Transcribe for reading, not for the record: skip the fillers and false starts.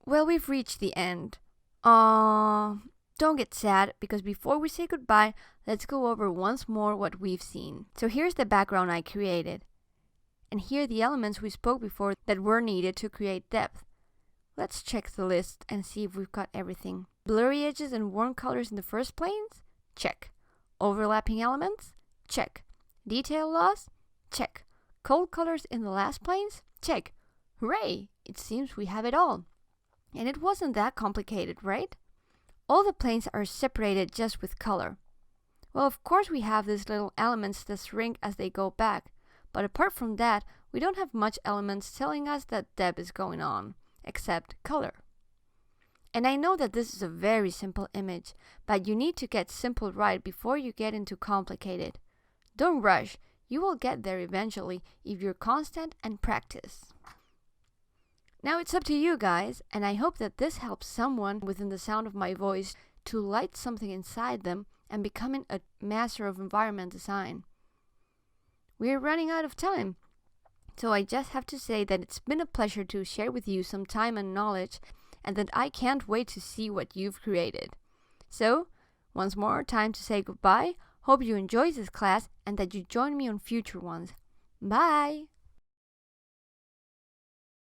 Well, we've reached the end. Don't get sad, because before we say goodbye, let's go over once more what we've seen. So here's the background I created. And here are the elements we spoke before that were needed to create depth. Let's check the list and see if we've got everything. Blurry edges and warm colors in the first planes? Check. Overlapping elements? Check. Detail loss? Check. Cold colors in the last planes? Check. Hooray! It seems we have it all. And it wasn't that complicated, right? All the planes are separated just with color. Well, of course we have these little elements that shrink as they go back, but apart from that, we don't have much elements telling us that depth is going on, except color. And I know that this is a very simple image, but you need to get simple right before you get into complicated. Don't rush, you will get there eventually if you're constant and practice. Now it's up to you guys, and I hope that this helps someone within the sound of my voice to light something inside them and becoming a master of environment design. We're running out of time, so I just have to say that it's been a pleasure to share with you some time and knowledge, and that I can't wait to see what you've created. So, once more, time to say goodbye. Hope you enjoyed this class and that you join me on future ones. Bye!